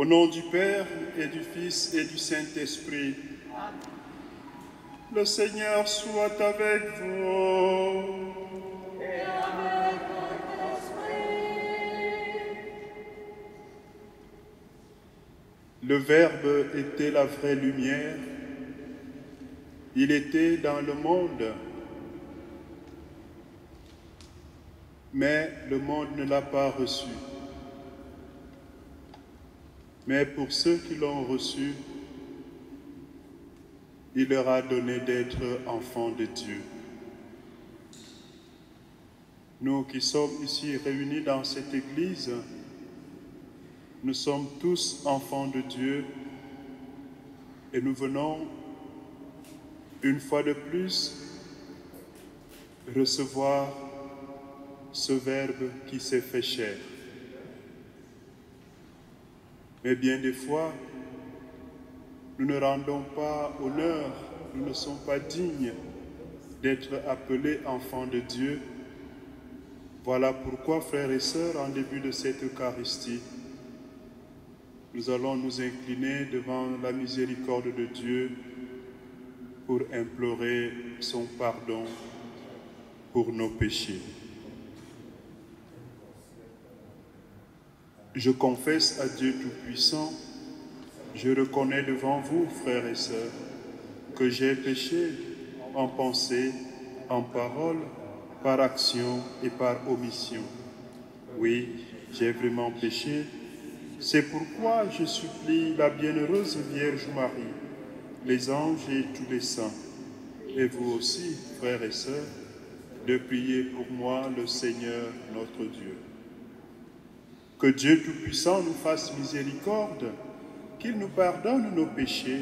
Au nom du Père et du Fils et du Saint-Esprit. Le Seigneur soit avec vous. Et avec votre esprit. Le Verbe était la vraie lumière. Il était dans le monde, mais le monde ne l'a pas reçu. Mais pour ceux qui l'ont reçu, il leur a donné d'être enfants de Dieu. Nous qui sommes ici réunis dans cette église, nous sommes tous enfants de Dieu et nous venons une fois de plus recevoir ce Verbe qui s'est fait chair. Mais bien des fois, nous ne rendons pas honneur, nous ne sommes pas dignes d'être appelés enfants de Dieu. Voilà pourquoi, frères et sœurs, en début de cette Eucharistie, nous allons nous incliner devant la miséricorde de Dieu pour implorer son pardon pour nos péchés. Je confesse à Dieu Tout-Puissant, je reconnais devant vous, frères et sœurs, que j'ai péché en pensée, en parole, par action et par omission. Oui, j'ai vraiment péché. C'est pourquoi je supplie la bienheureuse Vierge Marie, les anges et tous les saints, et vous aussi, frères et sœurs, de prier pour moi le Seigneur notre Dieu. Que Dieu Tout-Puissant nous fasse miséricorde, qu'il nous pardonne nos péchés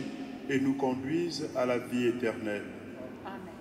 et nous conduise à la vie éternelle. Amen.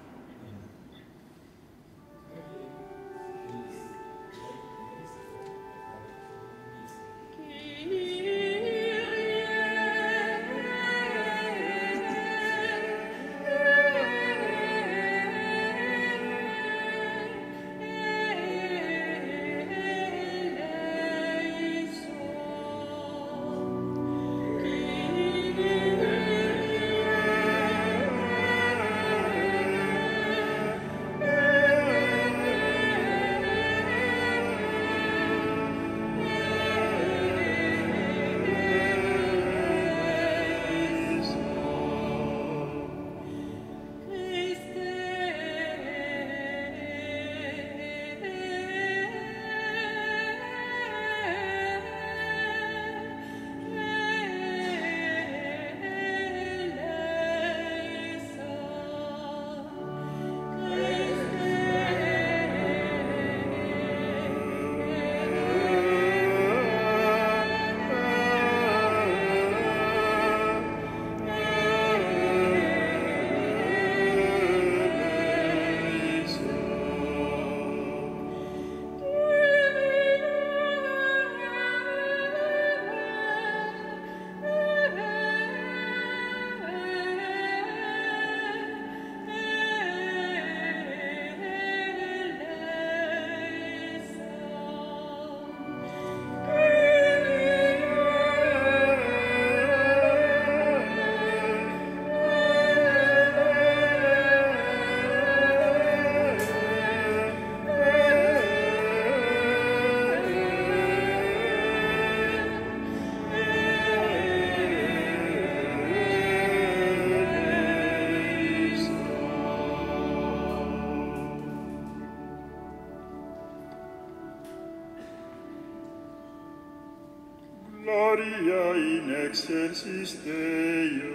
Gloria in excelsis Deo.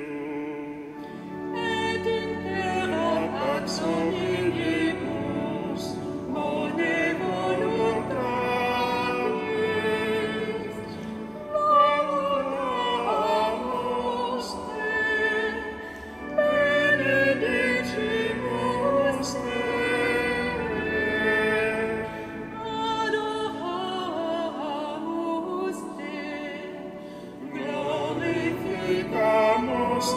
Et in terra pax omnibus, bone voluntatis, laudamus te, benedicimus te, adoramus te, glorificamus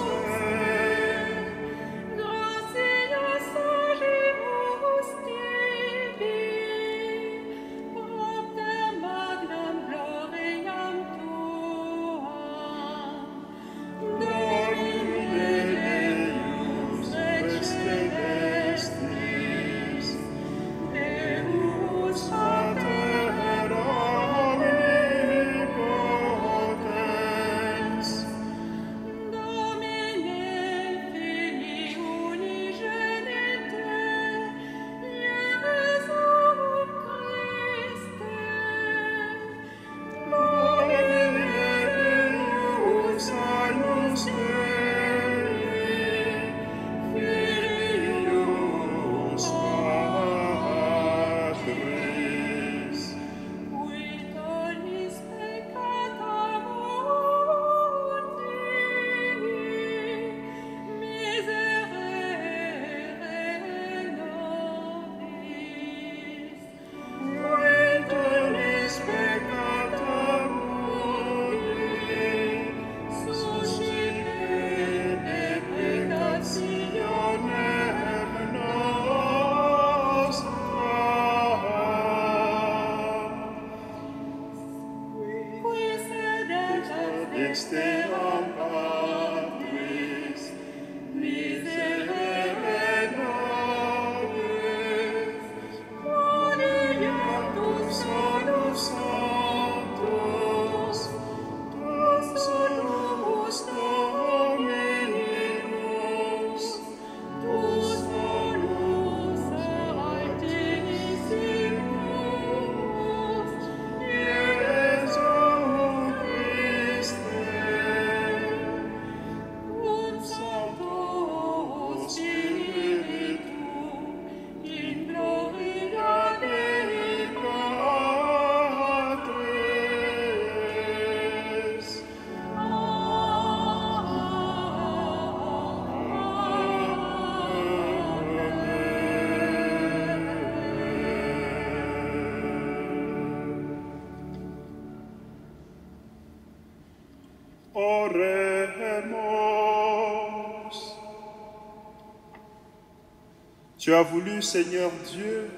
Tu as voulu, Seigneur Dieu,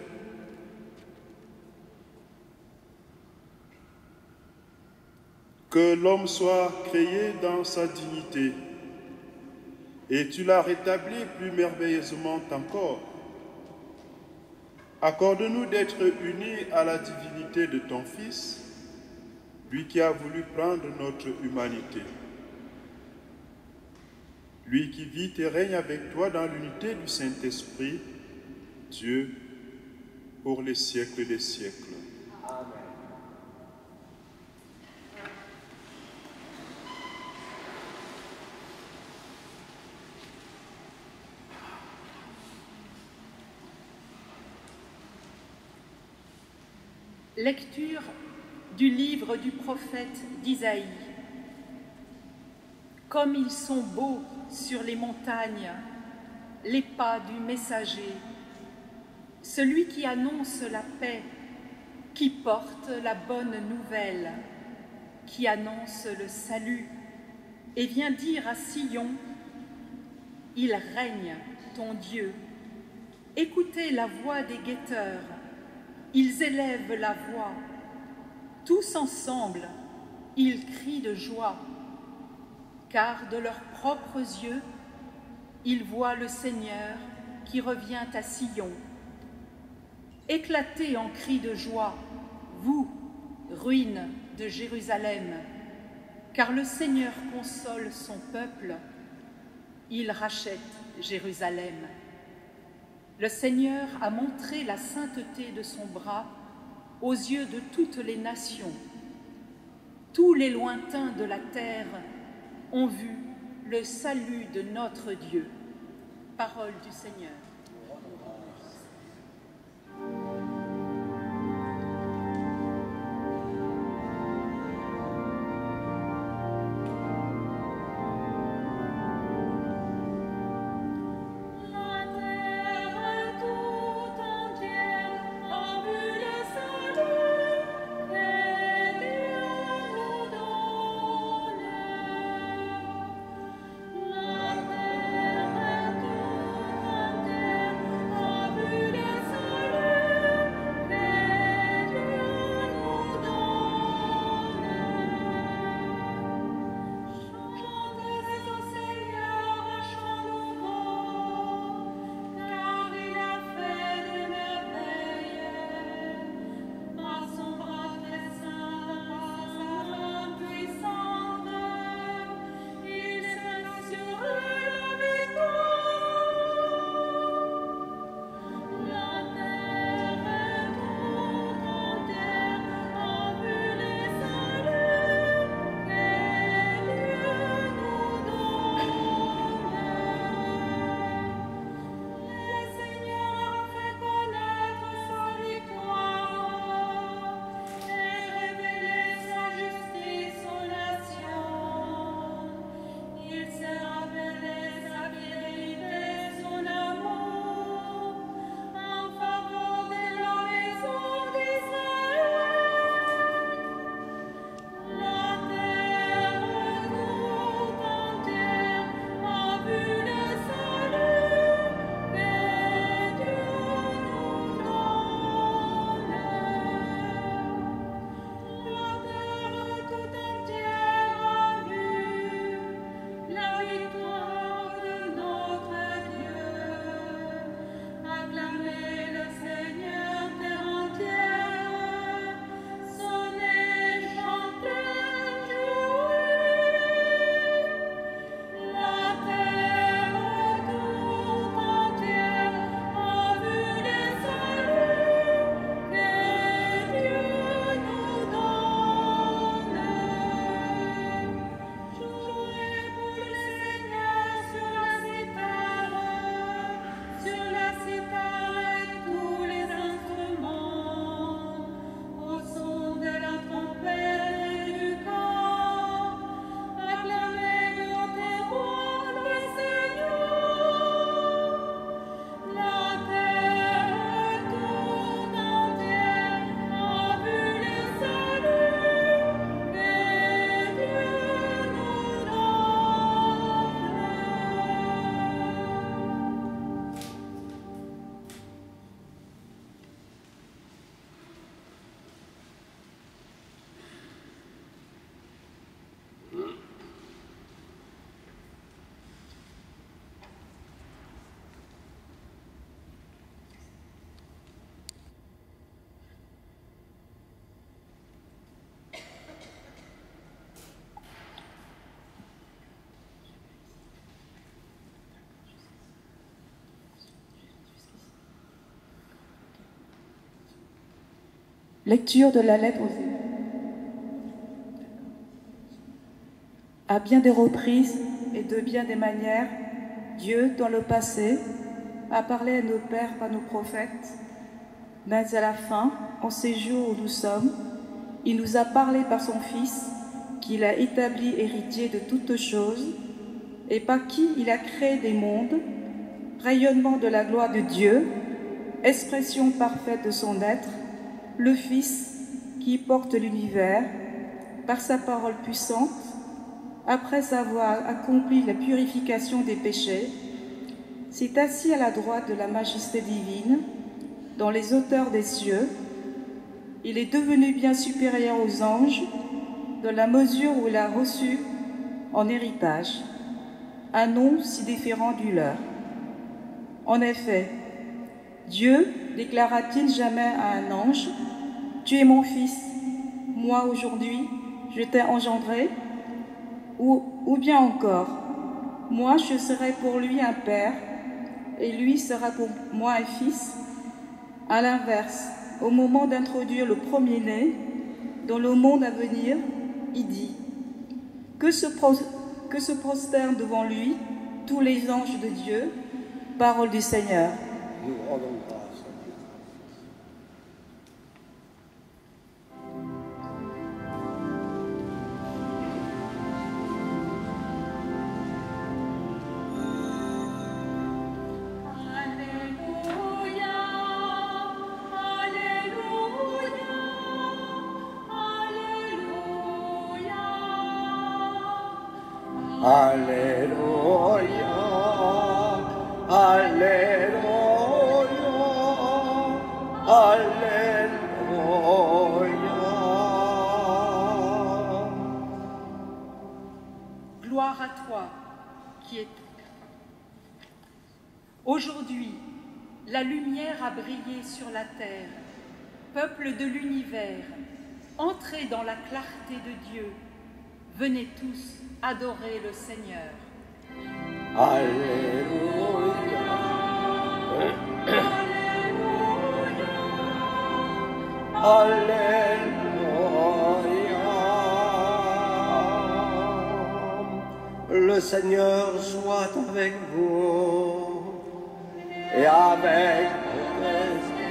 que l'homme soit créé dans sa dignité, et tu l'as rétabli plus merveilleusement encore. Accorde-nous d'être unis à la divinité de ton Fils, lui qui a voulu prendre notre humanité. Lui qui vit et règne avec toi dans l'unité du Saint-Esprit, Dieu, pour les siècles des siècles. Lecture du livre du prophète d'Isaïe. Comme ils sont beaux sur les montagnes, les pas du messager, celui qui annonce la paix, qui porte la bonne nouvelle, qui annonce le salut et vient dire à Sion, « Il règne, ton Dieu. Écoutez la voix des guetteurs. Ils élèvent la voix. Tous ensemble, ils crient de joie, car de leurs propres yeux, ils voient le Seigneur qui revient à Sion. Éclatez en cris de joie, vous, ruines de Jérusalem, car le Seigneur console son peuple, il rachète Jérusalem. Le Seigneur a montré la sainteté de son bras aux yeux de toutes les nations. Tous les lointains de la terre ont vu le salut de notre Dieu. Parole du Seigneur. La terre Lecture de la lettre aux Hébreux. À bien des reprises et de bien des manières, Dieu, dans le passé, a parlé à nos pères par nos prophètes, mais à la fin, en ces jours où nous sommes, il nous a parlé par son Fils, qu'il a établi héritier de toutes choses, et par qui il a créé des mondes, rayonnement de la gloire de Dieu, expression parfaite de son être, le Fils qui porte l'univers, par sa parole puissante, après avoir accompli la purification des péchés, s'est assis à la droite de la majesté divine, dans les hauteurs des cieux. Il est devenu bien supérieur aux anges, dans la mesure où il a reçu en héritage un nom si différent du leur. En effet, Dieu déclara-t-il jamais à un ange, « Tu es mon fils, moi aujourd'hui je t'ai engendré » ou bien encore, « Moi je serai pour lui un père, et lui sera pour moi un fils ». À l'inverse, au moment d'introduire le premier-né dans le monde à venir, il dit que se prosternent devant lui tous les anges de Dieu, parole du Seigneur. Nous rendons grâce à Dieu. Alléluia, Alléluia, Alléluia. Gloire à toi qui es. Aujourd'hui, la lumière a brillé sur la terre. Peuple de l'univers, entrez dans la clarté de Dieu. Venez tous adorer le Seigneur. Alléluia. Alléluia. Le Seigneur soit avec vous et avec votre esprit.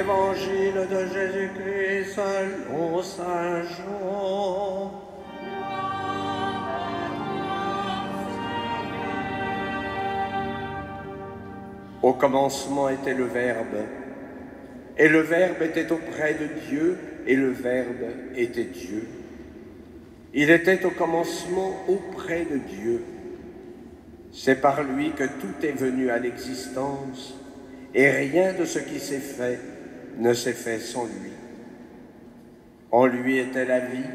Évangile de Jésus-Christ selon saint Jean. Au commencement était le Verbe, et le Verbe était auprès de Dieu, et le Verbe était Dieu. Il était au commencement auprès de Dieu. C'est par lui que tout est venu à l'existence, et rien de ce qui s'est fait ne s'est fait sans lui. En lui était la vie,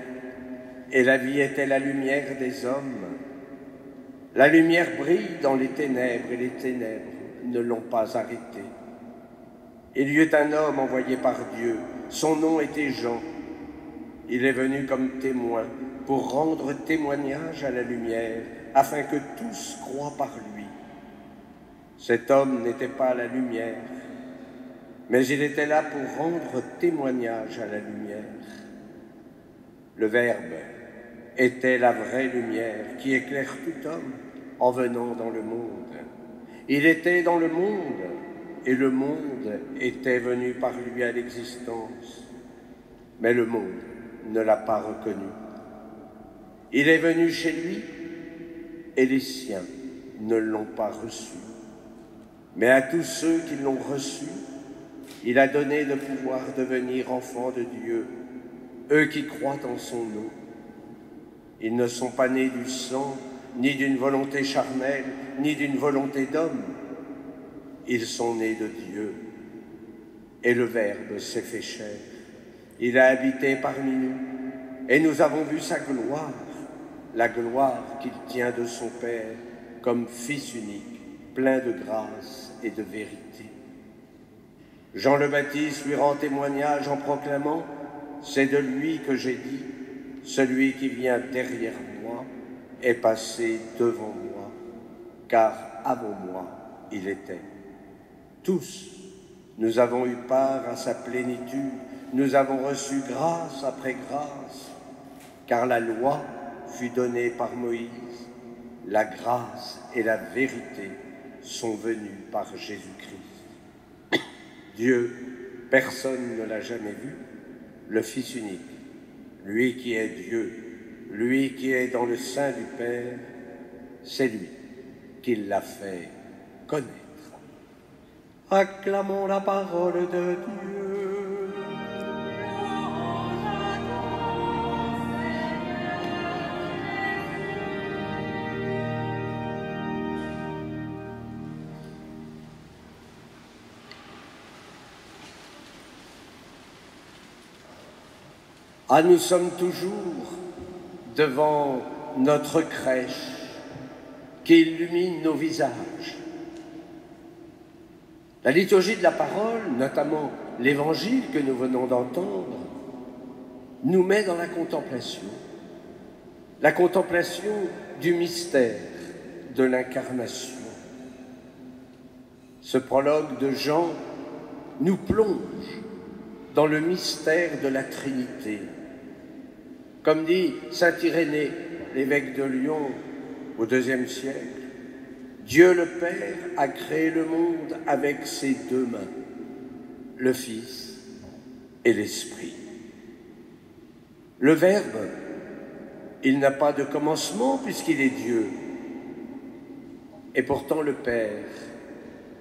et la vie était la lumière des hommes. La lumière brille dans les ténèbres, et les ténèbres ne l'ont pas arrêté. Il y eut un homme envoyé par Dieu, son nom était Jean. Il est venu comme témoin pour rendre témoignage à la lumière, afin que tous croient par lui. Cet homme n'était pas la lumière, mais il était là pour rendre témoignage à la lumière. Le Verbe était la vraie lumière qui éclaire tout homme en venant dans le monde. Il était dans le monde, et le monde était venu par lui à l'existence. Mais le monde ne l'a pas reconnu. Il est venu chez lui, et les siens ne l'ont pas reçu. Mais à tous ceux qui l'ont reçu, il a donné le pouvoir de devenir enfants de Dieu, eux qui croient en son nom. Ils ne sont pas nés du sang, ni d'une volonté charnelle, ni d'une volonté d'homme. Ils sont nés de Dieu. Et le Verbe s'est fait chair. Il a habité parmi nous, et nous avons vu sa gloire, la gloire qu'il tient de son Père, comme Fils unique, plein de grâce et de vérité. Jean le Baptiste lui rend témoignage en proclamant « C'est de lui que j'ai dit, celui qui vient derrière moi est passé devant moi, car avant moi il était. » Tous, nous avons eu part à sa plénitude, nous avons reçu grâce après grâce, car la loi fut donnée par Moïse. La grâce et la vérité sont venues par Jésus-Christ. Dieu, personne ne l'a jamais vu, le Fils unique, lui qui est Dieu, lui qui est dans le sein du Père, c'est lui qui l'a fait connaître. Acclamons la parole de Dieu. Ah, nous sommes toujours devant notre crèche qui illumine nos visages. La liturgie de la parole, notamment l'évangile que nous venons d'entendre, nous met dans la contemplation du mystère de l'incarnation. Ce prologue de Jean nous plonge dans le mystère de la Trinité. Comme dit saint Irénée, l'évêque de Lyon au IIe siècle, Dieu le Père a créé le monde avec ses deux mains, le Fils et l'Esprit. Le Verbe, il n'a pas de commencement puisqu'il est Dieu. Et pourtant le Père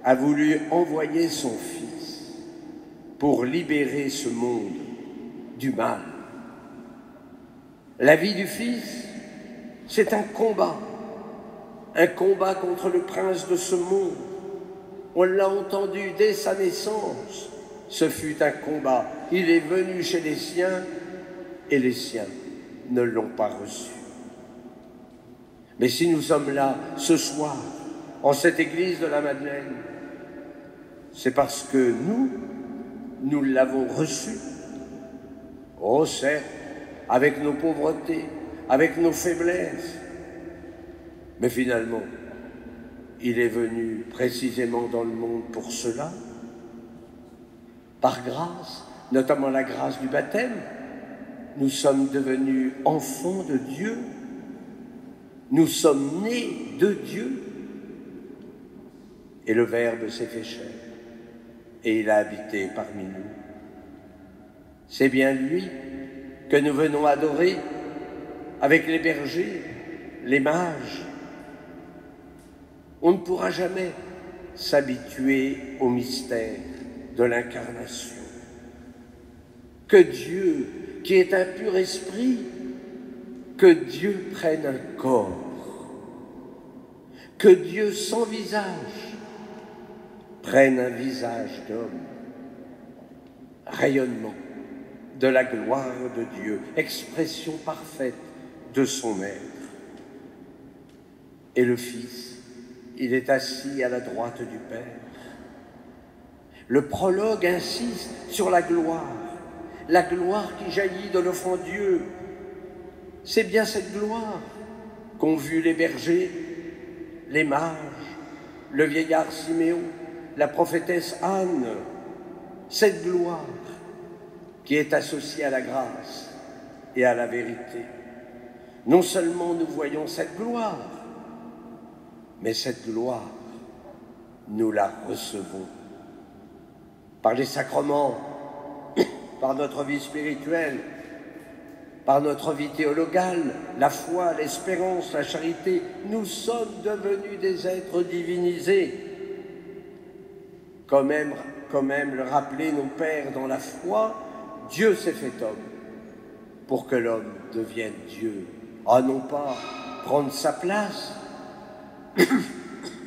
a voulu envoyer son Fils pour libérer ce monde du mal. La vie du Fils, c'est un combat contre le prince de ce monde. On l'a entendu dès sa naissance, ce fut un combat. Il est venu chez les siens et les siens ne l'ont pas reçu. Mais si nous sommes là ce soir, en cette église de la Madeleine, c'est parce que nous l'avons reçu. Oh certes, avec nos pauvretés, avec nos faiblesses, mais finalement, il est venu précisément dans le monde pour cela. Par grâce, notamment la grâce du baptême, nous sommes devenus enfants de Dieu. Nous sommes nés de Dieu. Et le Verbe s'est fait chair. Et il a habité parmi nous. C'est bien lui que nous venons adorer avec les bergers, les mages. On ne pourra jamais s'habituer au mystère de l'incarnation. Que Dieu, qui est un pur esprit, que Dieu prenne un corps, que Dieu sans visage prenne un visage d'homme, rayonnement de la gloire de Dieu, expression parfaite de son être. Et le Fils, il est assis à la droite du Père. Le prologue insiste sur la gloire qui jaillit de l'enfant Dieu. C'est bien cette gloire qu'ont vu les bergers, les mages, le vieillard Siméon, la prophétesse Anne, cette gloire qui est associée à la grâce et à la vérité. Non seulement nous voyons cette gloire, mais cette gloire, nous la recevons par les sacrements, par notre vie spirituelle, par notre vie théologale, la foi, l'espérance, la charité. Nous sommes devenus des êtres divinisés. Comme aiment le rappeler nos pères dans la foi, Dieu s'est fait homme pour que l'homme devienne Dieu. Ah, non pas prendre sa place,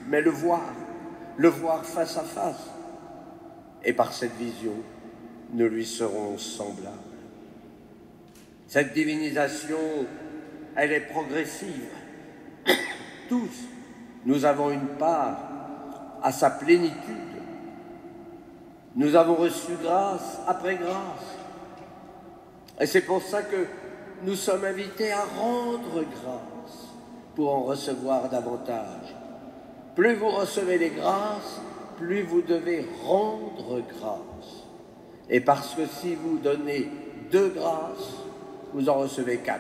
mais le voir face à face. Et par cette vision, nous lui serons semblables. Cette divinisation, elle est progressive. Tous, nous avons une part à sa plénitude. Nous avons reçu grâce après grâce. Et c'est pour ça que nous sommes invités à rendre grâce pour en recevoir davantage. Plus vous recevez les grâces, plus vous devez rendre grâce. Et parce que si vous donnez 2 grâces, vous en recevez 4.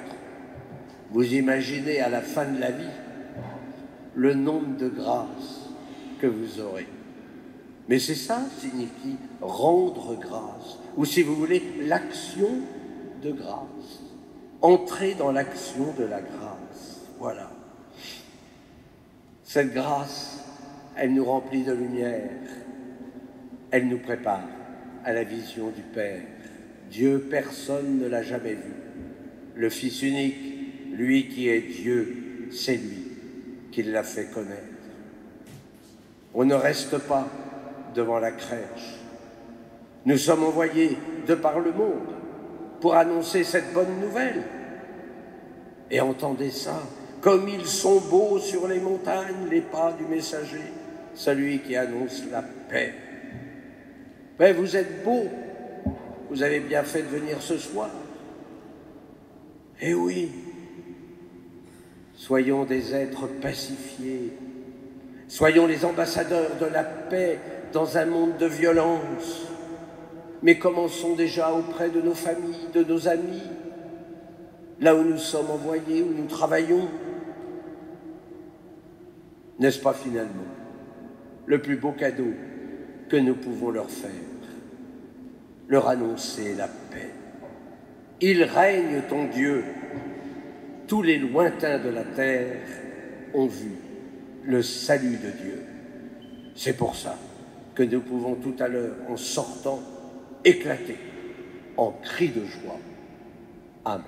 Vous imaginez à la fin de la vie le nombre de grâces que vous aurez. Mais c'est ça signifie rendre grâce, ou si vous voulez, l'action de grâce. Entrer dans l'action de la grâce. Voilà. Cette grâce, elle nous remplit de lumière. Elle nous prépare à la vision du Père. Dieu, personne ne l'a jamais vu. Le Fils unique, lui qui est Dieu, c'est lui qui l'a fait connaître. On ne reste pas devant la crèche. Nous sommes envoyés de par le monde pour annoncer cette bonne nouvelle. Et entendez ça, comme ils sont beaux sur les montagnes, les pas du messager, celui qui annonce la paix. Mais vous êtes beaux, vous avez bien fait de venir ce soir. Eh oui, soyons des êtres pacifiés, soyons les ambassadeurs de la paix dans un monde de violence. Mais commençons déjà auprès de nos familles, de nos amis, là où nous sommes envoyés, où nous travaillons. N'est-ce pas finalement le plus beau cadeau que nous pouvons leur faire? Leur annoncer la paix. Il règne ton Dieu. Tous les lointains de la terre ont vu le salut de Dieu. C'est pour ça que nous pouvons tout à l'heure, en sortant, éclater en cris de joie. Amen.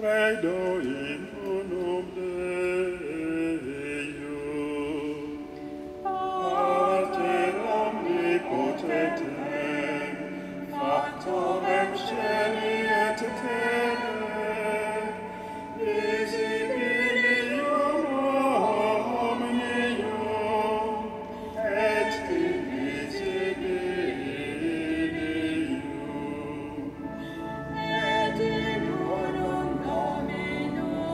Credo in unum Deum, Pater omnipotentem, Factorem Caeli et Terrae, visibilium omnium, et invisibilium. Et in unum Dominum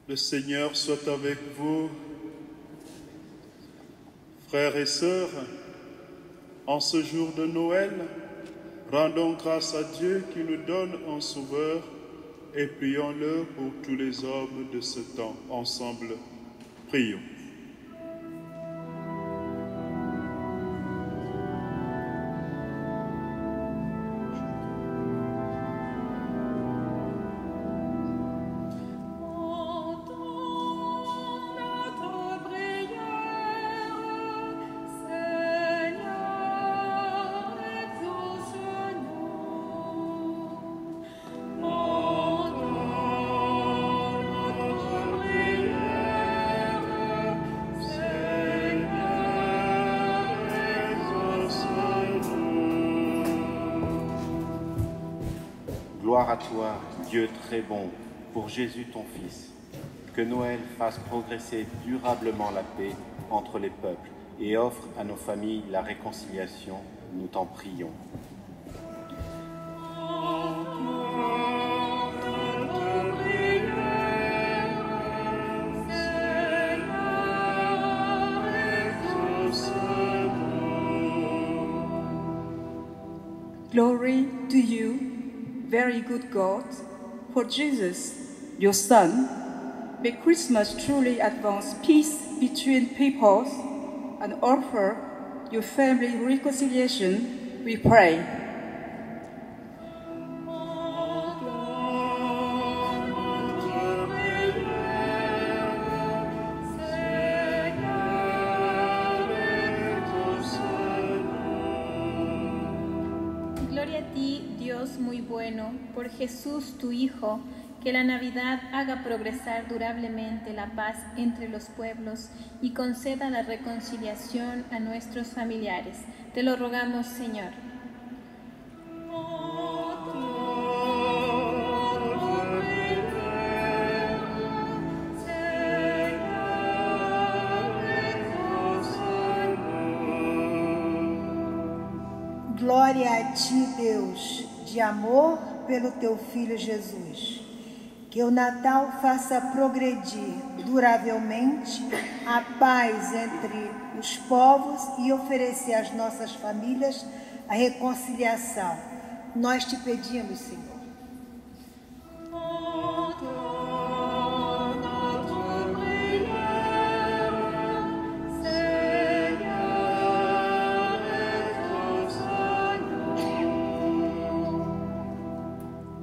Le Seigneur soit avec vous. Frères et sœurs, en ce jour de Noël, rendons grâce à Dieu qui nous donne un sauveur et prions-le pour tous les hommes de ce temps. Ensemble, prions. Gloire à toi, Dieu très bon, pour Jésus ton Fils. Que Noël fasse progresser durablement la paix entre les peuples et offre à nos familles la réconciliation, nous t'en prions. Glory to you, very good God, for Jesus, your Son. May Christmas truly advance peace between peoples and offer your family reconciliation, we pray. Gloria a ti, Dios muy bueno, por Jesús tu Hijo, que la Navidad haga progresar durablemente la paz entre los pueblos y conceda la reconciliación a nuestros familiares. Te lo rogamos, Señor. Glória a ti, Deus, de amor pelo teu Filho Jesus. Que o Natal faça progredir duravelmente a paz entre os povos e oferecer às nossas famílias a reconciliação. Nós te pedimos, Senhor.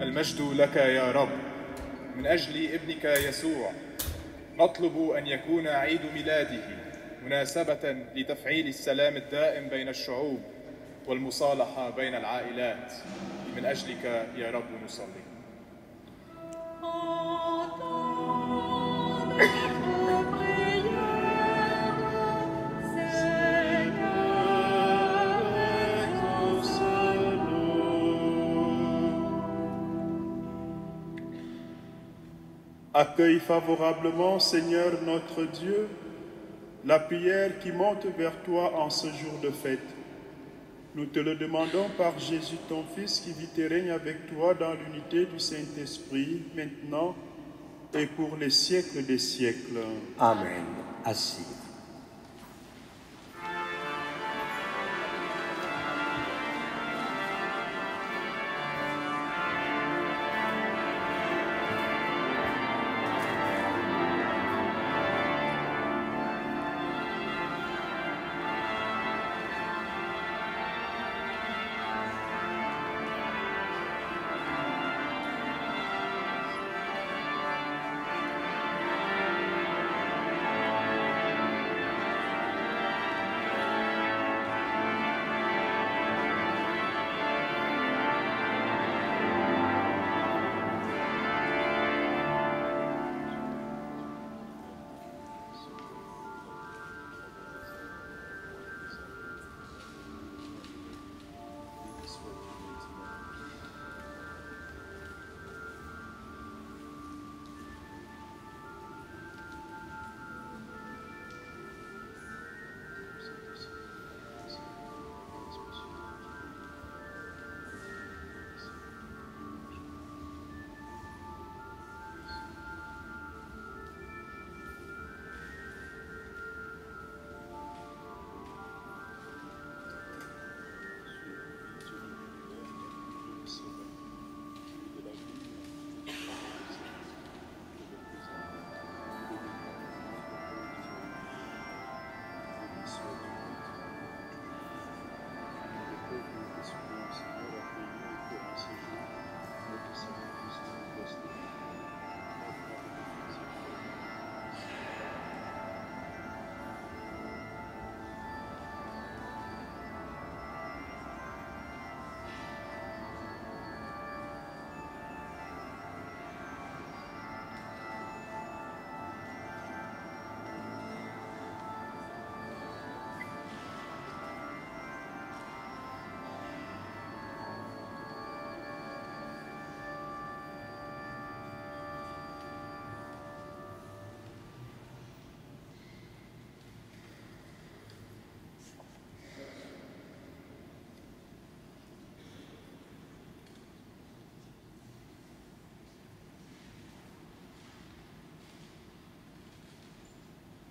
المجد لك يا رب. من أجل ابنك يسوع نطلب أن يكون عيد ميلاده مناسبة لتفعيل السلام الدائم بين الشعوب والمصالحة بين العائلات. من أجلك يا رب نصلي. Accueille favorablement, Seigneur notre Dieu, la prière qui monte vers toi en ce jour de fête. Nous te le demandons par Jésus ton Fils qui vit et règne avec toi dans l'unité du Saint-Esprit, maintenant et pour les siècles des siècles. Amen. Assis.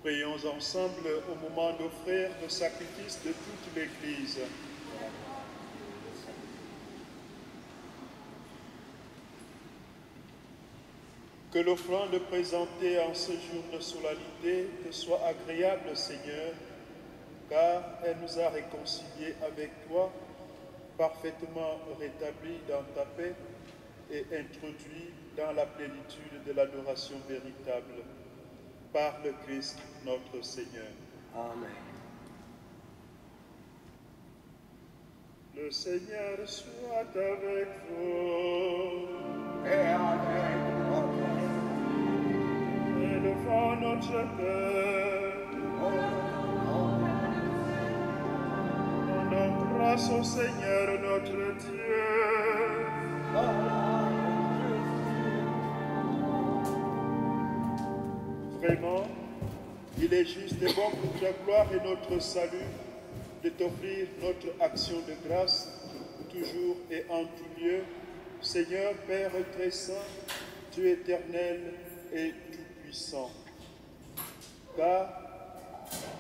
Prions ensemble au moment d'offrir le sacrifice de toute l'Église. Que l'offrande présentée en ce jour de solennité te soit agréable, Seigneur, car elle nous a réconciliés avec toi, parfaitement rétablis dans ta paix et introduits dans la plénitude de l'adoration véritable. Par le Christ notre Seigneur. Amen. Le Seigneur soit avec vous. Et avec votre Élevons notre cœur. Rendons grâce au Seigneur notre Dieu. Vraiment, il est juste et bon pour ta gloire et notre salut de t'offrir notre action de grâce, toujours et en tout lieu, Seigneur Père très saint, Dieu éternel et tout-puissant. Car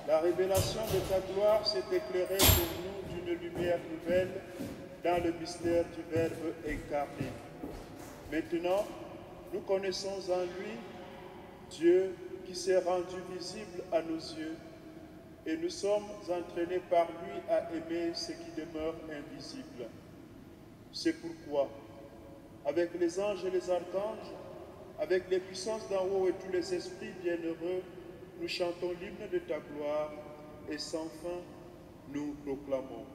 la révélation de ta gloire s'est éclairée pour nous d'une lumière nouvelle dans le mystère du Verbe incarné. Maintenant, nous connaissons en lui Dieu qui s'est rendu visible à nos yeux, et nous sommes entraînés par lui à aimer ce qui demeure invisible. C'est pourquoi, avec les anges et les archanges, avec les puissances d'en haut et tous les esprits bienheureux, nous chantons l'hymne de ta gloire, et sans fin, nous proclamons.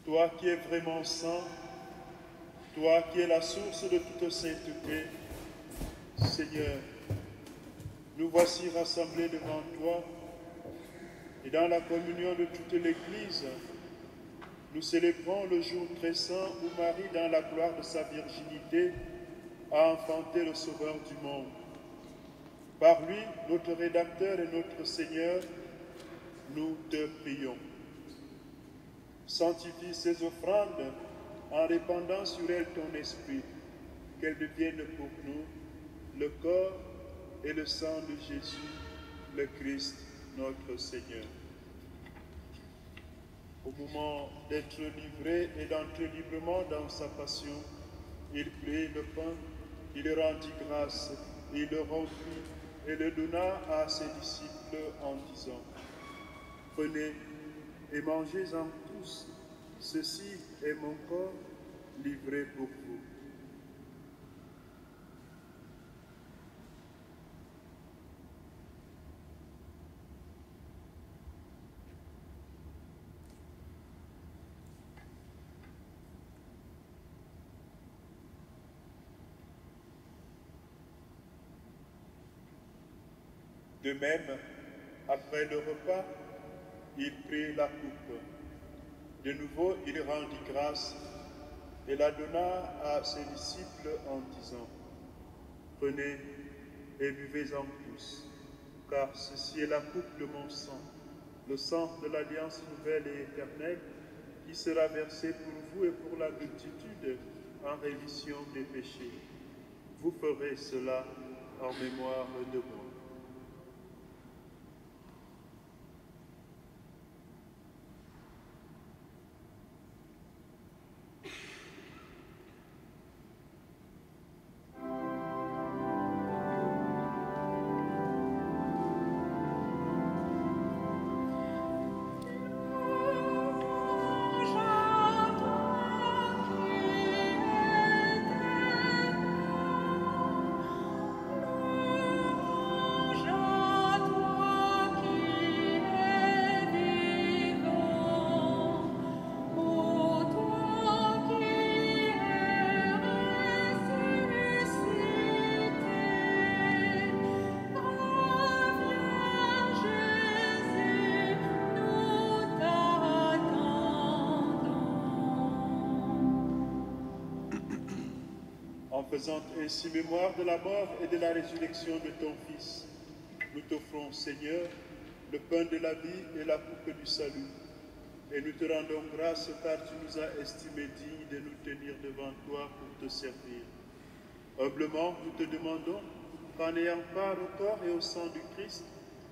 Toi qui es vraiment saint, toi qui es la source de toute sainteté, Seigneur, nous voici rassemblés devant toi et dans la communion de toute l'Église, nous célébrons le jour très saint où Marie, dans la gloire de sa virginité, a enfanté le Sauveur du monde. Par lui, notre Rédacteur et notre Seigneur, nous te prions. Sanctifie ces offrandes en répandant sur elles ton esprit, qu'elles deviennent pour nous le corps et le sang de Jésus, le Christ, notre Seigneur. Au moment d'être livré et d'entrer librement dans sa passion, il prit le pain, il rendit grâce, il le rompit et le donna à ses disciples en disant : « Prenez et mangez-en tous, ceci est mon corps livré pour vous. » De même, après le repas, il prit la coupe. De nouveau, il rendit grâce et la donna à ses disciples en disant, « Prenez et buvez-en tous, car ceci est la coupe de mon sang, le sang de l'alliance nouvelle et éternelle, qui sera versé pour vous et pour la multitude en rémission des péchés. Vous ferez cela en mémoire de moi. » En faisant ainsi mémoire de la mort et de la résurrection de ton Fils, nous t'offrons, Seigneur, le pain de la vie et la coupe du salut. Et nous te rendons grâce car tu nous as estimés dignes de nous tenir devant toi pour te servir. Humblement, nous te demandons qu'en ayant part au corps et au sang du Christ,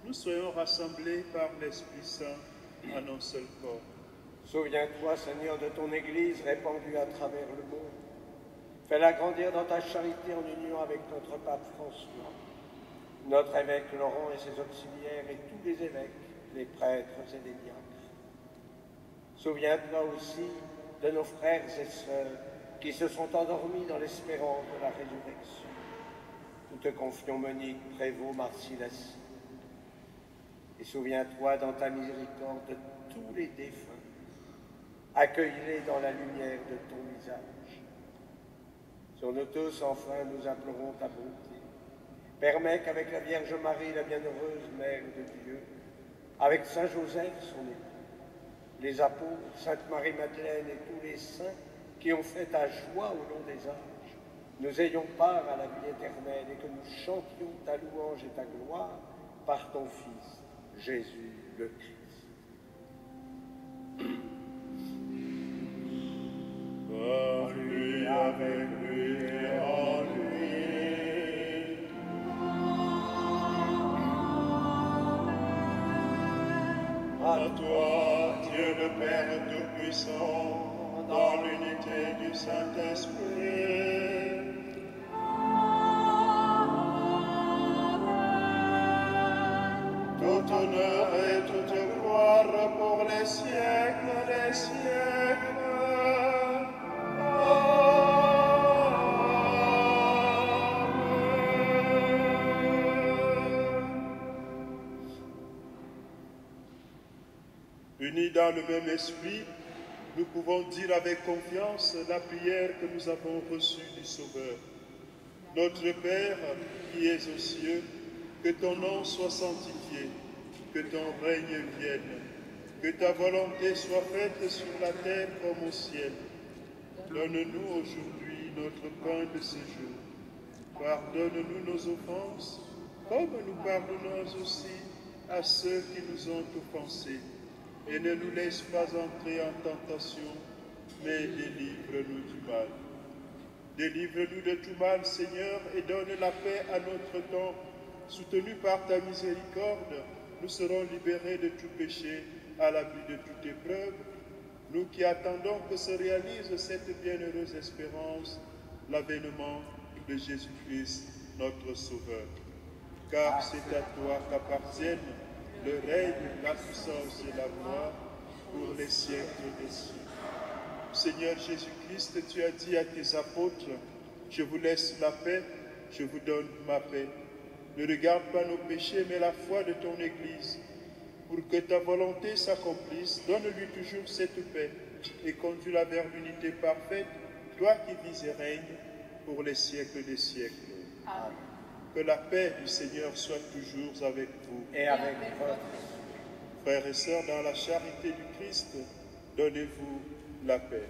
nous soyons rassemblés par l'Esprit Saint en un seul corps. Souviens-toi, Seigneur, de ton Église répandue à travers le monde. Fais-la grandir dans ta charité en union avec notre pape François, notre évêque Laurent et ses auxiliaires et tous les évêques, les prêtres et les diacres. Souviens-toi aussi de nos frères et sœurs qui se sont endormis dans l'espérance de la résurrection. Nous te confions Monique, Prévost, Marcillas. Et souviens-toi dans ta miséricorde de tous les défunts. Accueille-les dans la lumière de ton visage. Sur nous tous, enfin, nous implorons ta bonté. Permets qu'avec la Vierge Marie, la bienheureuse Mère de Dieu, avec Saint Joseph, son époux, les apôtres, Sainte Marie-Madeleine et tous les saints qui ont fait ta joie au long des âges, nous ayons part à la vie éternelle et que nous chantions ta louange et ta gloire par ton Fils, Jésus le Christ. Par lui, avec lui et en lui. À toi, Dieu le Père Tout-Puissant, dans l'unité du Saint-Esprit. Tout honneur et toute gloire pour les siècles des siècles. Unis dans le même esprit, nous pouvons dire avec confiance la prière que nous avons reçue du Sauveur. Notre Père, qui es aux cieux, que ton nom soit sanctifié, que ton règne vienne, que ta volonté soit faite sur la terre comme au ciel. Donne-nous aujourd'hui notre pain de ce jour. Pardonne-nous nos offenses, comme nous pardonnons aussi à ceux qui nous ont offensés. Et ne nous laisse pas entrer en tentation, mais délivre-nous du mal. Délivre-nous de tout mal, Seigneur, et donne la paix à notre temps. Soutenus par ta miséricorde, nous serons libérés de tout péché, à l'abri de toute épreuve, nous qui attendons que se réalise cette bienheureuse espérance, l'avènement de Jésus-Christ, notre Sauveur. Car c'est à toi qu'appartiennent le règne, la puissance et la gloire pour les siècles des siècles. Seigneur Jésus-Christ, tu as dit à tes apôtres, « Je vous laisse la paix, je vous donne ma paix. Ne regarde pas nos péchés, mais la foi de ton Église. Pour que ta volonté s'accomplisse, donne-lui toujours cette paix et conduis-la vers l'unité parfaite, toi qui vis et règnes pour les siècles des siècles. » Amen. Que la paix du Seigneur soit toujours avec vous. Et avec votre. Frères et sœurs, dans la charité du Christ, donnez-vous la paix.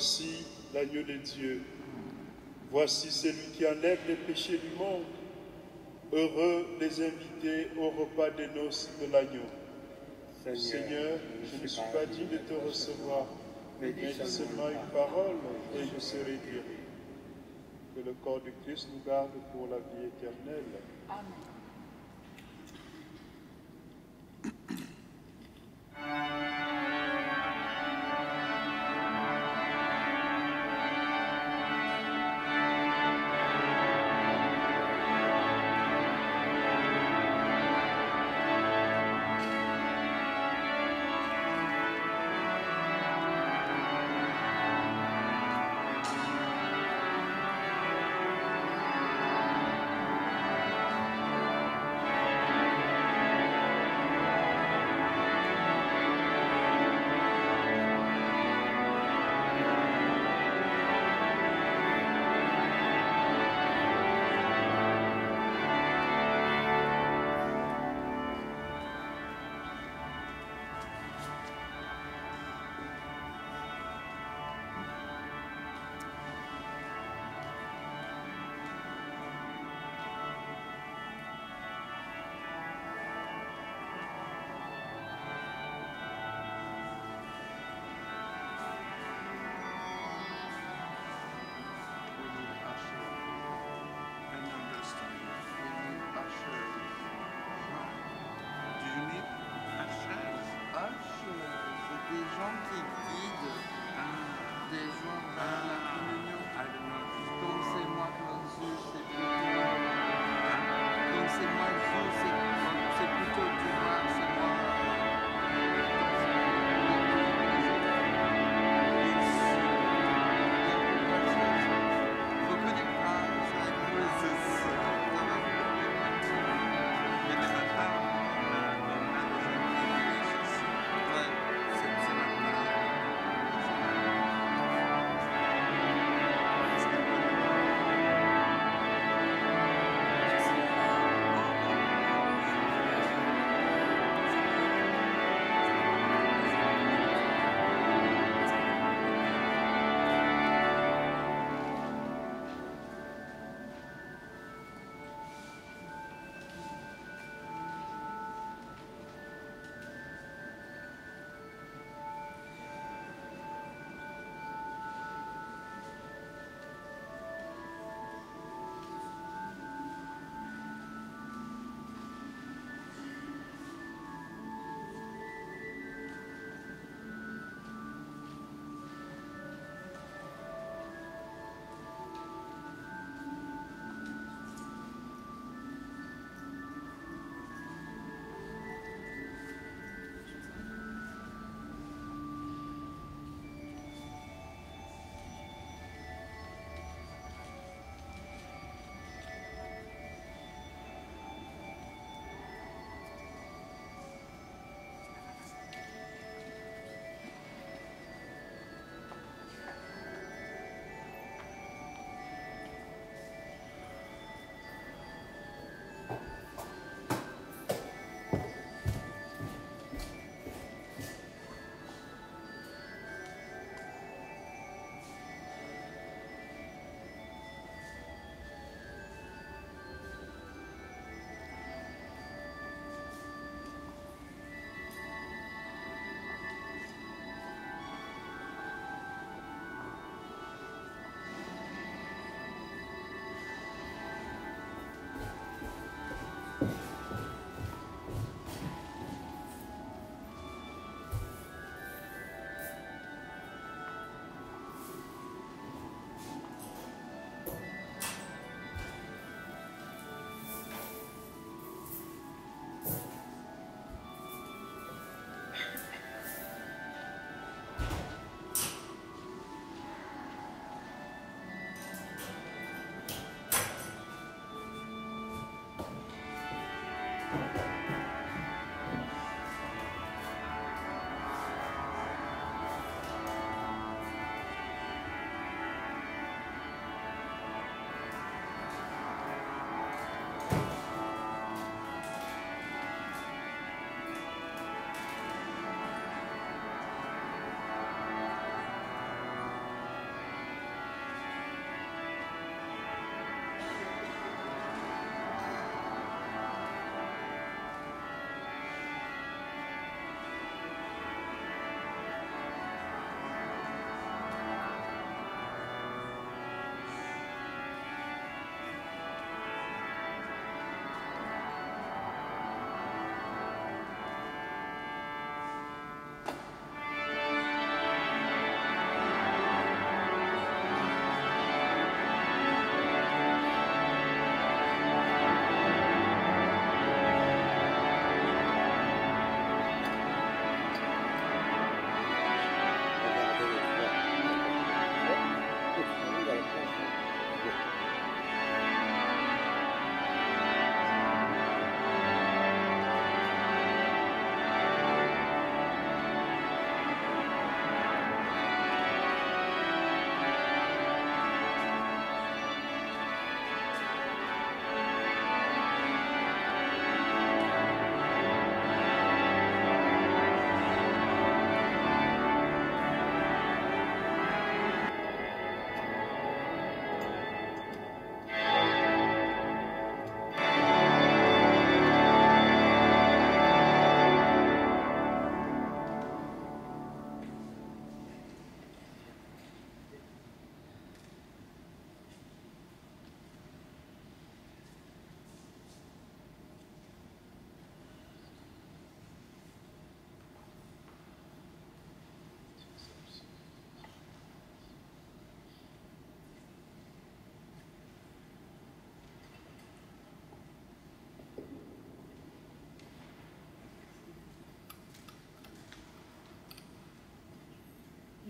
Voici l'agneau de Dieu. Voici celui qui enlève les péchés du monde. Heureux les invités au repas des noces de l'agneau. Seigneur, je ne suis pas digne de te recevoir, mais dis seulement une parole et je serai guéri. Que le corps du Christ nous garde pour la vie éternelle. Amen.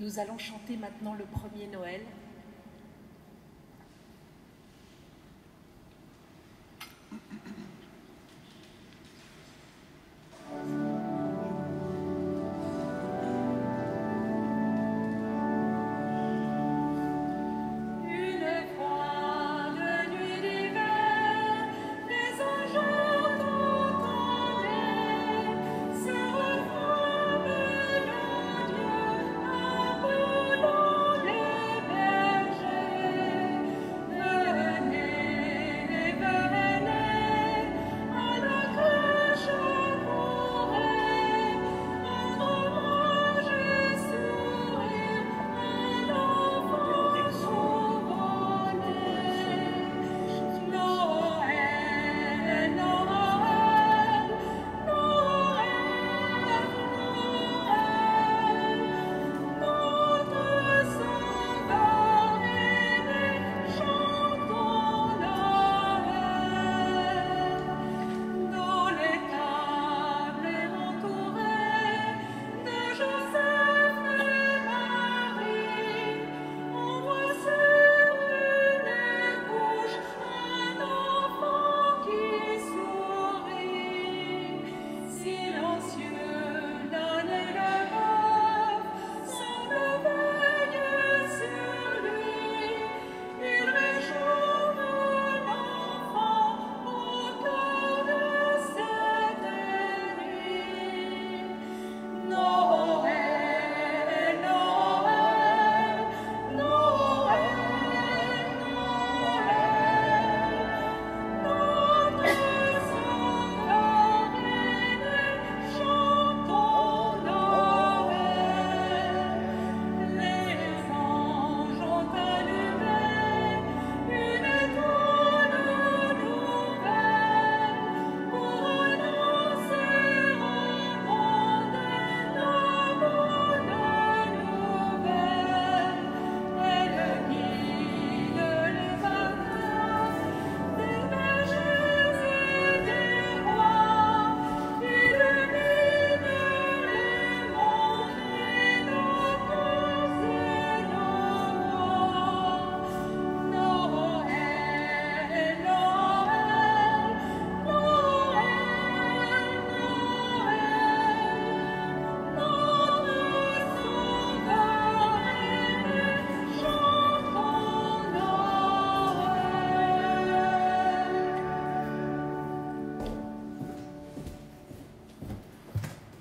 Nous allons chanter maintenant le premier Noël.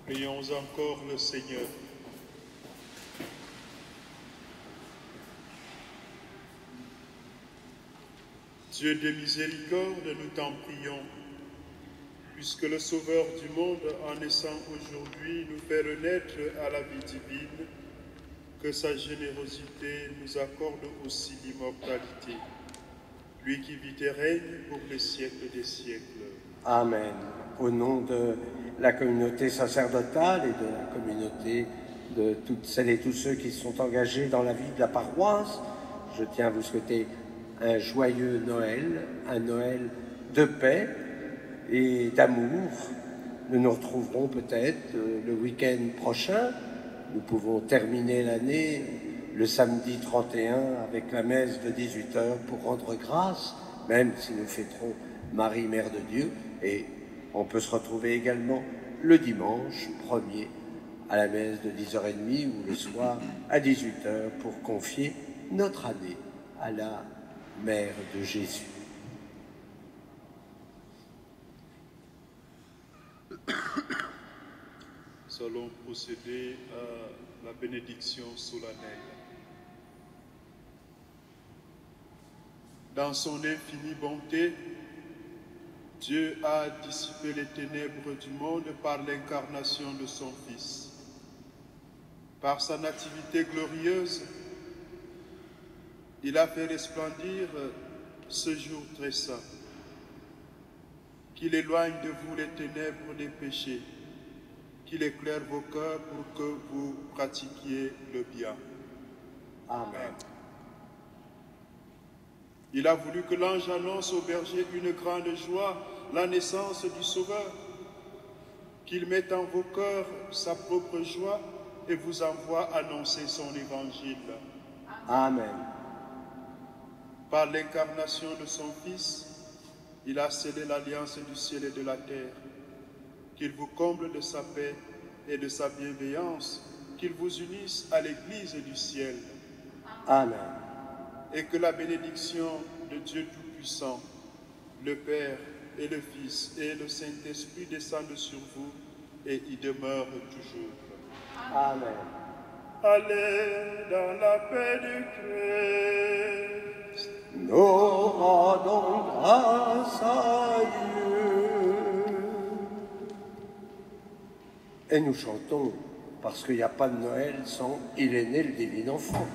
Prions encore le Seigneur. Dieu de miséricorde, nous t'en prions, puisque le Sauveur du monde, en naissant aujourd'hui, nous fait renaître à la vie divine, que sa générosité nous accorde aussi l'immortalité, lui qui vit et règne pour les siècles des siècles. Amen. Au nom de la communauté sacerdotale et de la communauté de toutes celles et tous ceux qui sont engagés dans la vie de la paroisse, je tiens à vous souhaiter un joyeux Noël, un Noël de paix et d'amour. Nous nous retrouverons peut-être le week-end prochain. Nous pouvons terminer l'année le samedi 31 avec la messe de 18h pour rendre grâce, même si nous fêterons Marie, Mère de Dieu, et on peut se retrouver également le dimanche 1er à la messe de 10h30 ou le soir à 18h pour confier notre année à la Mère de Jésus. Nous allons procéder à la bénédiction solennelle. Dans son infinie bonté, Dieu a dissipé les ténèbres du monde par l'incarnation de son Fils. Par sa nativité glorieuse, il a fait resplendir ce jour très saint, qu'il éloigne de vous les ténèbres des péchés, qu'il éclaire vos cœurs pour que vous pratiquiez le bien. Amen. Il a voulu que l'ange annonce aux bergers une grande joie, la naissance du Sauveur, qu'il mette en vos cœurs sa propre joie et vous envoie annoncer son évangile. Amen. Par l'incarnation de son Fils, il a scellé l'alliance du ciel et de la terre. Qu'il vous comble de sa paix et de sa bienveillance, qu'il vous unisse à l'Église du ciel. Amen. Et que la bénédiction de Dieu Tout-Puissant, le Père et le Fils et le Saint-Esprit descendent sur vous et y demeurent toujours. Amen. Allez dans la paix du Christ. Nous rendons grâce à Dieu. Et nous chantons, parce qu'il n'y a pas de Noël sans « Il est né le divin enfant ».